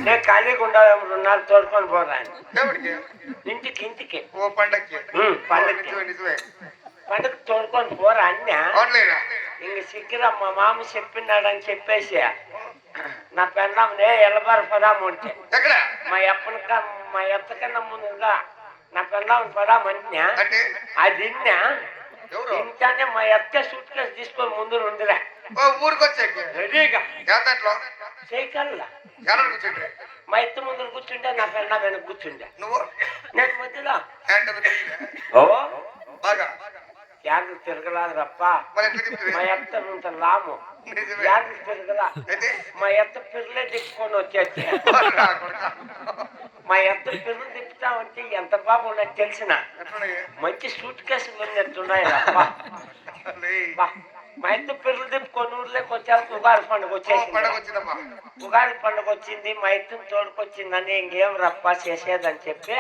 నేను ఖాళీగా ఉండాలి 2 నాలుగు తోడుకొని పోరాను ఇంటికి ఓ పండక్కి నిజమే పండుగ తోడుకొని పోరా అన్న ఇంక సిక్కిరా మా మామ చెప్పినాడని చెప్పేసి నా పెన్నాంనే ఎల్లబారు పదాము ఉంటే మా ఎత్తకన్నా ముందుగా నా పెన్నాం పదామన్నా అది ఇంటానే మా ఎత్త సూట్ కేసు తీసుకొని ముందు ఉందిరా ఊరికి వచ్చాక రెడీగా దాంట్లో చేయకల్లా కూర్చుంటే మా ఎత్తు ముందు కూర్చుంటే నా పెన్నా వెనక కూర్చుంటే నువ్వు నేను మధ్యలో బాగా యాదలు తిరగలాదు రప్ప మా ఎత్త ఇంత లాము యాదలు తిరగలా మా ఎత్త పిల్లలే తిప్పుకొని వచ్చేస్తే మా ఎత్త పిల్లలు తిప్పుతామంటే ఎంత బాగా ఉన్నది తెలిసిన మంచి సూట్ కేసులు ఉన్నట్టున్నాయి రప్ప మా ఎత్త పిల్లలు తిప్పుకొని ఊర్లోకి వచ్చాక ఉగాది పండుగ వచ్చేసింది ఉగాది పండుగ వచ్చింది మా ఎత్తుని తోడుకొచ్చిందని ఇంకేం రప్ప చేసేదని చెప్పి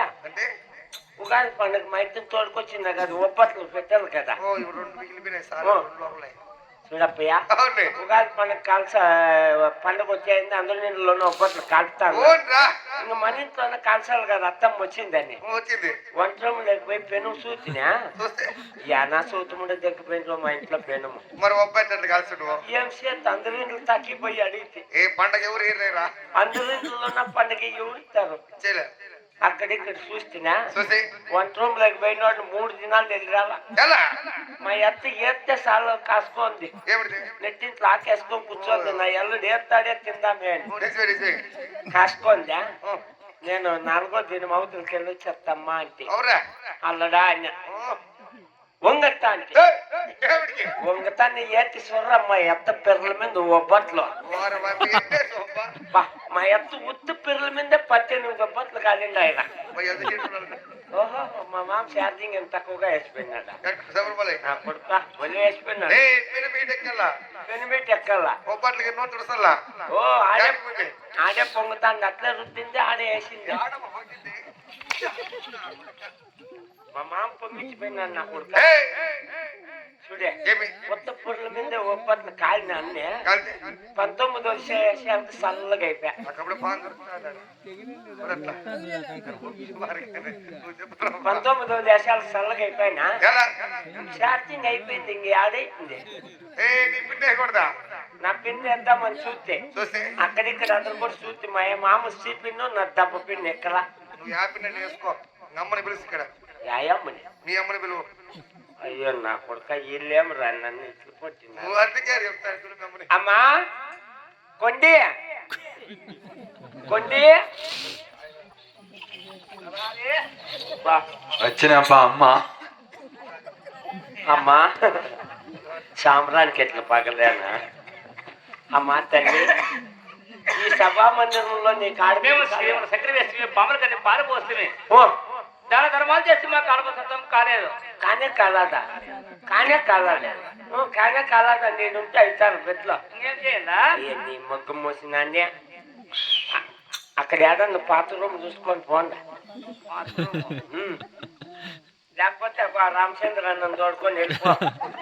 ఉగాది పండుగ మా ఇద్దరు తోడుకొచ్చిందా కదా ఒప్పట్లు పెట్టాలి కదా చూడప్పయ్యా ఉగాది పండుగ పండుగ వచ్చేది అందులో నీళ్ళలోనే ఒప్పట్లు కాల్పుతాను ఇంకా మన ఇంట్లోనే కాల్చాలి కదా అత్తమ్మ వచ్చిందని వంట రూమ్ లేకపోయి పెనుము చూసినా యానా సూతముండే దగ్గర మా ఇంట్లో పెనుము మరి ఏం చేత అందరి ఇంట్లో తగ్గిపోయి అడిగితే పండుగ ఎవరు అందరి ఇంట్లో పండుగ ఎవరు ఇస్తారు అక్కడిక్కడ చూస్తున్నా వంట రూమ్ లోకి పోయిన 3 దినాలు వెళ్ళిరాలా మా ఎత్త ఏస్తే సార్లు కాసుకుంది నెట్టింట్లో ఆకేసుకొని కూర్చోంది నా ఎల్లుడు ఏస్తాడే తిందామే అని కాసుకుందా నేను 4వ దినం అవతలకి వెళ్ళి చెప్తామ్మా అంటే అల్లడా అన్న వంగత్తా అంటే వంగతాన్ని ఏతి చూర్రమ్మా ఎత్త పిర్రల మీద ఒబ్బట్లో మా ఎత్త ఉత్తు పిర్రల మీద 18 ఒబ్బట్లు కాలిండి ఆయన ఓహో మా మామ ఛార్జింగ్ ఎంత తక్కువగా వేసిపోయినాడా నా కొడుక ఒలి వేసిపోయినాడు పెనిమిటి ఎక్కల్లా ఓ ఆడే పొంగుతాంది అట్లే రుద్దింది ఆడే వేసింది మా మామ పొంగిచ్చిపోయినాడు నా కొడుక చూడే కొత్త పుర్ల మీద ఒప్పట్లు కాలిన అన్నీ 19వ విషయాలకు చల్లగా అయిపోయా 19వ దేశాలకు చల్లగా అయిపోయినా ఛార్జింగ్ అయిపోయింది ఇంక ఆడైపోయింది నా పిన్ ఎంతమని చూస్తే అక్కడిక్కడ అందరు కూడా చూస్తే మా మామ పిన్ను నా దెబ్బ పిన్ ఎక్కలా యాయమ్మని మీ అమ్మని పిలువు అయ్యో నా కొడుక వీళ్ళేం రా నన్ను ఇట్లు కొట్టిన అమ్మా కొండి వచ్చినమ్మా అమ్మా సాంబ్రానికి ఎట్లా పగలేనా అమ్మా తల్లి ఈ సభా మందిరంలో నీ చక్కెర వేసి బొమ్మల కంటే పారిపోస్తుంది చాలా ధర్మాలు చేసి మాకు ఆడపసత్వం కాలేదు కానే కాలాదా నేనుంటే అవుతాను పెట్లో ఇంకేం చేయాలా నీ మొగ్గం మోసినాన్ని అక్కడ ఏడన్నా పాత రూమ్ చూసుకొని పోండి లేకపోతే రామచంద్ర అన్నం తోడుకొని వెళ్ళిపో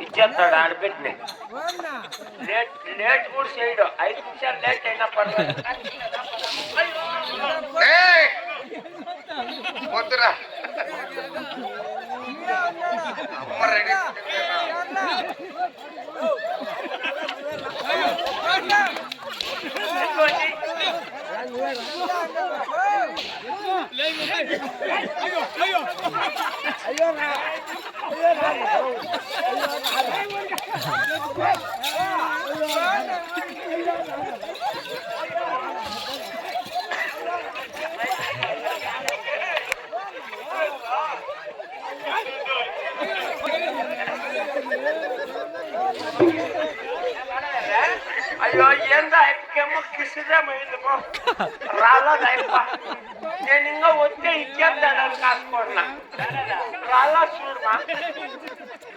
ఇచ్చేస్తాడు ఆడబెట్టిన లేట్ కూడా చేయడు 5 నిమిషాలు లేట్ అయినా పర్లేదు వద్దురా అయ్యో ఏందా అయిపోకేమో కిసిదేమైంది రాలేదు అయిపో నేను ఇంకా వచ్చే ఇచ్చేద్దానని కాసుకున్నా రాలా చూడమా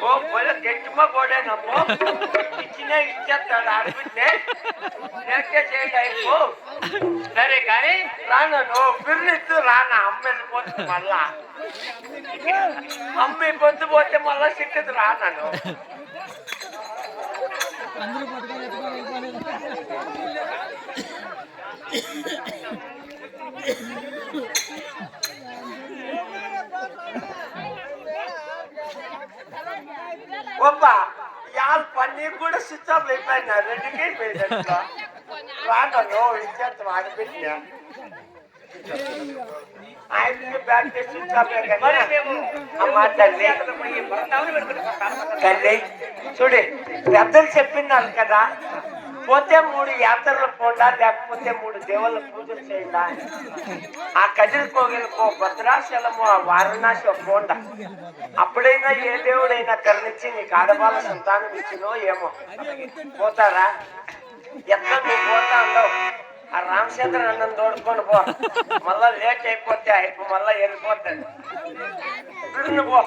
ఓ పోలే గట్టిమా కొడేనమ్మో ఇచ్చినే ఇచ్చేస్తాడు ఆడబిడ్డే లేకే చేయడు అయిపో సరే కానీ రాను పిల్లిస్తూ రానా అమ్మ వెళ్ళిపోతుంది మళ్ళా అమ్మ పొద్దు పోతే మళ్ళా సిక్కదు రాను ఒప్ప ఇవాళ పన్నీర్ కూడా స్విచ్ ఆఫ్ అయిపోయినా రెడ్డికి అయిపోయింది రాను ఇచ్చేస్తాం ఆడబెట్టినా ఆయన బ్యాట్ స్విచ్ ఆఫ్ అమ్మా తల్లి తల్లి చూడు పెద్దలు చెప్పినారు కదా పోతే 3 యాత్రలు పోండా లేకపోతే 3 దేవుళ్ళ పూజలు చేయండా ఆ కదిరి కోగిలకో భద్రాచలము ఆ వారణాసి పోండా అప్పుడైనా ఏ దేవుడైనా కరుణించి నీకు ఆడవాళ్ళ సంతానం ఇచ్చినో ఏమో పోతారా ఎట్లా నువ్వు పోతా ఉండవు ఆ రామచంద్ర అన్నం తోడుకొని పో మళ్ళా లేట్ అయిపోతే అయిపో మళ్ళా వెళ్ళిపోతాడు పో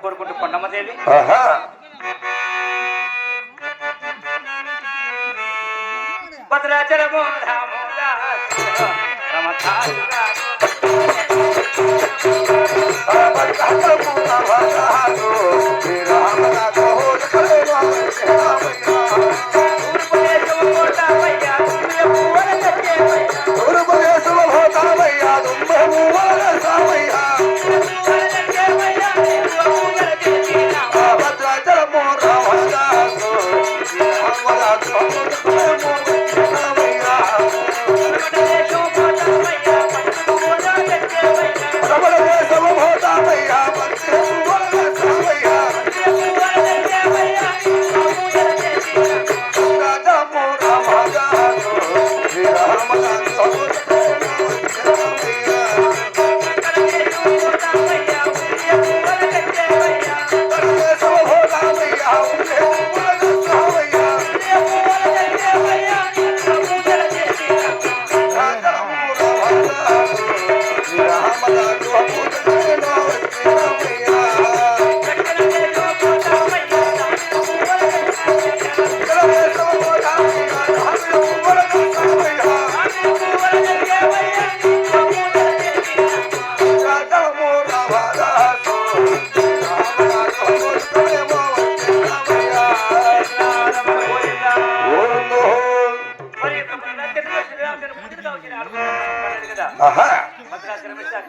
కోరుకుంటూ కొండమ్మదేవి భద్రాచలము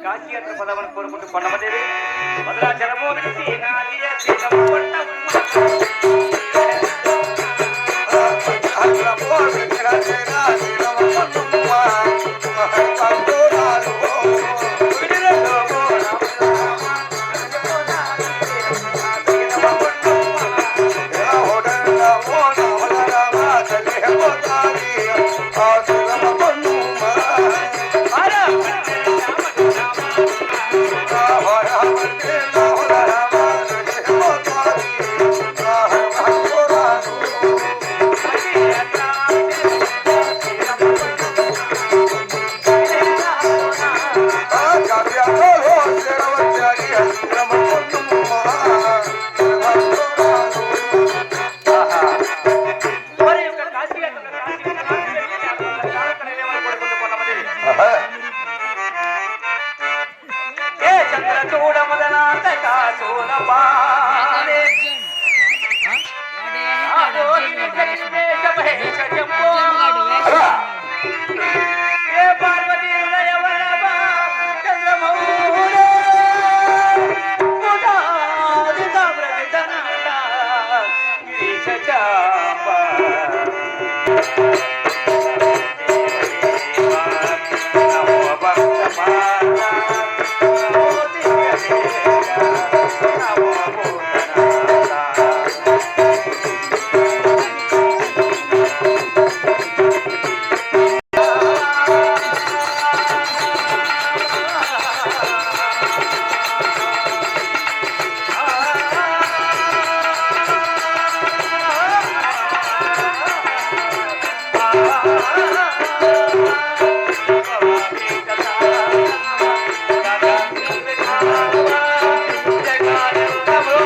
కాశీయాత్ర పదవని కోరుకుంటూ కొండమదేవి భద్రాచలము Oh,